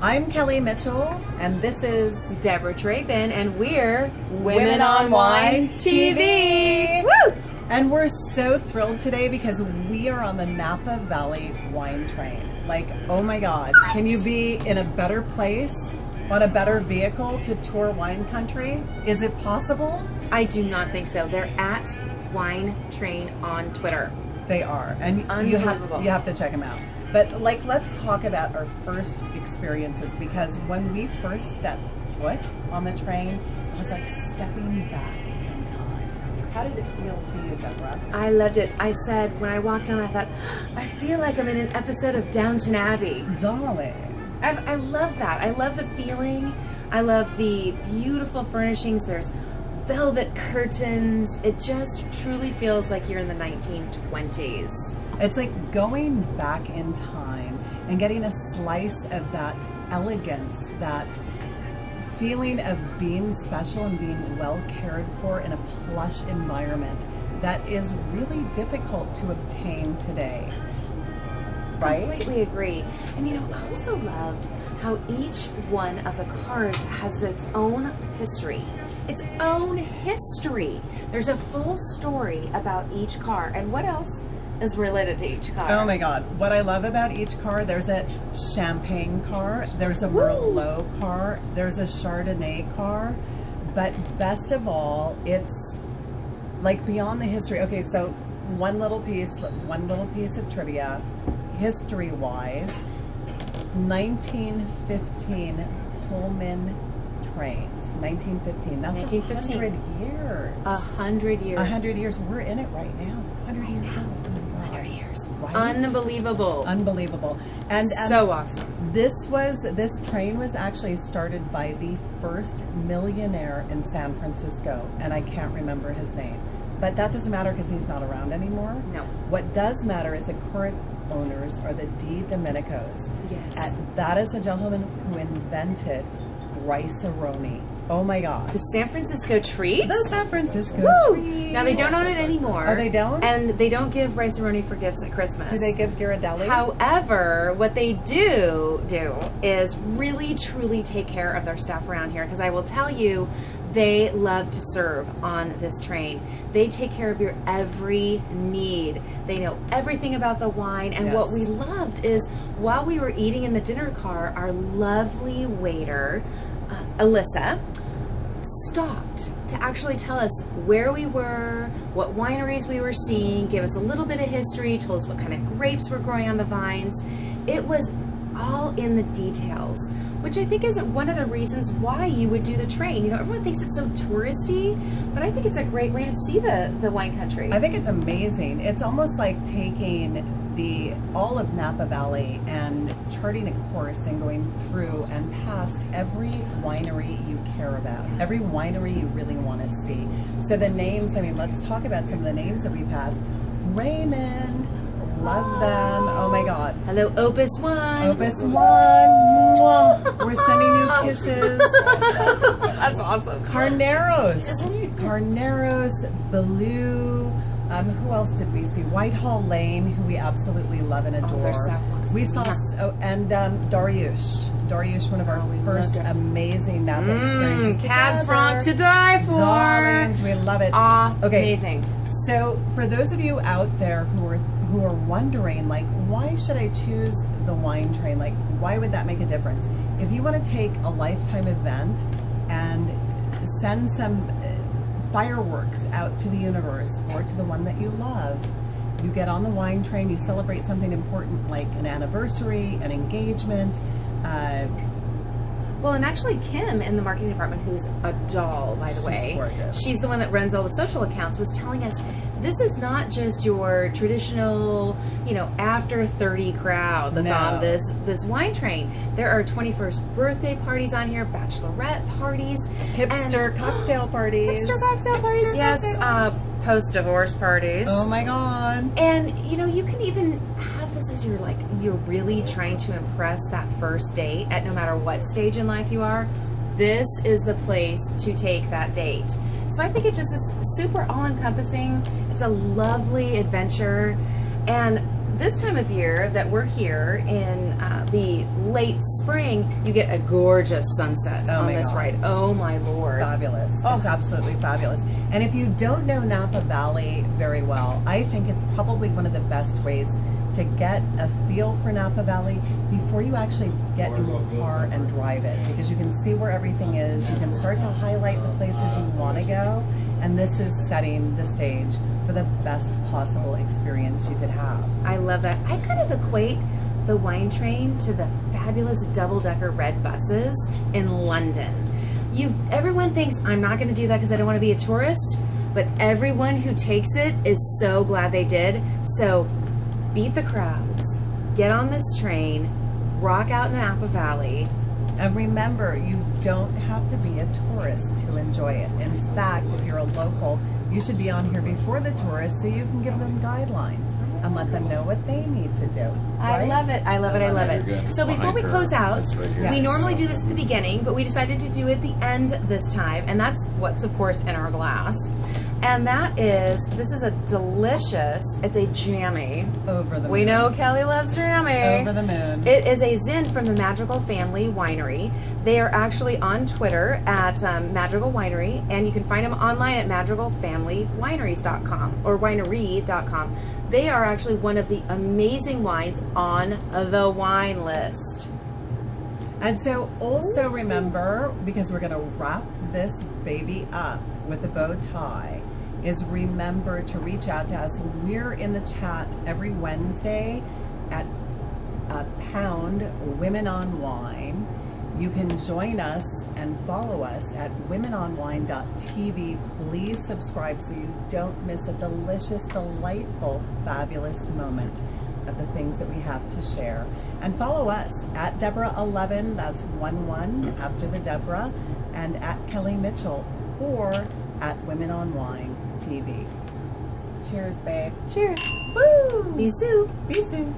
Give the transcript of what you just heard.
I'm Kelly Mitchell, and this is Debra and we're Women on Wine TV. Woo! And we're so thrilled today because we are on the Napa Valley Wine Train. Like, oh my God, can you be in a better place, on a better vehicle to tour wine country? Is it possible? I do not think so. They're at Wine Train on Twitter. They are, and you have to check them out. But like, let's talk about our first experiences, because when we first stepped foot on the train, it was like stepping back in time. How did it feel to you, Debra? I loved it. I said, when I walked on, I thought, I feel like I'm in an episode of Downton Abbey. Darling. I love that. I love the feeling. I love the beautiful furnishings. There's velvet curtains. It just truly feels like you're in the 1920s. It's like going back in time and getting a slice of that elegance, that feeling of being special and being well cared for in a plush environment that is really difficult to obtain today. Right? Completely agree. And you know, I also loved how each one of the cars has its own history. Its own history. There's a full story about each car. And what else is related to each car? Oh my God. What I love about each car, there's a champagne car, there's a Merlot car, there's a Chardonnay car, but best of all, it's like beyond the history. Okay, so one little piece of trivia, history-wise, 1915 Pullman trains. 1915. That's 1915. 100 years. 100 years. 100 years. We're in it right now. 100 years old. 100 years. Right? Unbelievable. Unbelievable. And so awesome. This train was actually started by the first millionaire in San Francisco, and I can't remember his name. But that doesn't matter because he's not around anymore. No. What does matter is the current owners are the D. Domenicos. Yes. And that is a gentleman who invented rice-a-roni. Oh my God. The San Francisco treat? The San Francisco treat. Now they don't own it anymore. Oh, they don't? And they don't give rice-a-roni for gifts at Christmas. Do they give Ghirardelli? However, what they do is really truly take care of their staff around here, because I will tell you, they love to serve on this train. They take care of your every need. They know everything about the wine. And what we loved is, while we were eating in the dinner car, our lovely waiter, Alyssa, stopped to actually tell us where we were, what wineries we were seeing, give us a little bit of history, told us what kind of grapes were growing on the vines. It was all in the details, which I think is one of the reasons why you would do the train. You know, everyone thinks it's so touristy, but I think it's a great way to see the wine country. I think it's amazing. It's almost like taking all of Napa Valley and charting a course and going through and past every winery you care about, every winery you really want to see. So the names, I mean, let's talk about some of the names that we passed. Raymond, love them. Oh my God. Hello, Opus One. Opus One. Mwah. We're sending you kisses. That's awesome. Carneros, Bellew. Who else did we see? Whitehall Lane, who we absolutely love and adore. Oh, their safflons. We saw, Dariush, one of our first amazing Napa experiences. Cab Franc to die for. Darlings, we love it. Amazing. So for those of you out there who are wondering, like, why should I choose the wine train? Like, why would that make a difference? If you want to take a lifetime event and send some fireworks out to the universe or to the one that you love, you get on the wine train, you celebrate something important like an anniversary, an engagement. Well, and actually Kim in the marketing department, who's a doll, by the way, gorgeous. She's the one that runs all the social accounts, was telling us this is not just your traditional, you know, after 30 crowd that's on this wine train. There are 21st birthday parties on here, bachelorette parties, hipster cocktail parties. Yes, post-divorce parties. Oh my God. And you know, you can even have this as you're really trying to impress that first date at no matter what stage in life you are. This is the place to take that date. So I think it just is super all-encompassing. It's a lovely adventure, and this time of year that we're here in the late spring, you get a gorgeous sunset on my this God. ride. Oh my Lord. Fabulous. Oh. It's absolutely fabulous. And if you don't know Napa Valley very well, I think it's probably one of the best ways to get a feel for Napa Valley before you actually get in your car and drive it, because you can see where everything is. You can start to highlight the places you want to go, and this is setting the stage for the best possible experience you could have. I love that. I kind of equate the wine train to the fabulous double-decker red buses in London. Everyone thinks I'm not going to do that because I don't want to be a tourist, but everyone who takes it is so glad they did. So beat the crowds, get on this train, rock out in Napa Valley. And remember, you don't have to be a tourist to enjoy it. In fact, if you're a local, you should be on here before the tourists so you can give them guidelines and let them know what they need to do. I right? love it. I love it. I love You're it. good. So before we Behind her. close out, That's right here. we Yes. normally do this at the beginning, but we decided to do it at the end this time, and that's what's of course in our glass. And that is, this is a delicious, it's a jammy. Over the moon. We know Kelly loves jammy. Over the moon. It is a Zin from the Madrigal Family Winery. They are actually on Twitter at Madrigal Winery, and you can find them online at madrigalfamilywineries.com or winery.com. They are actually one of the amazing wines on the wine list. And so also remember, because we're going to wrap this baby up with a bow tie, is remember to reach out to us. We're in the chat every Wednesday at Pound Women on Wine. You can join us and follow us at womenonwine.tv. Please subscribe so you don't miss a delicious, delightful, fabulous moment of the things that we have to share. And follow us at Debra11, that's 11 after the Debra, and at Kelly Mitchell, or at Women on Wine TV. Cheers, babe. Cheers. Woo! Bisous. Bisous.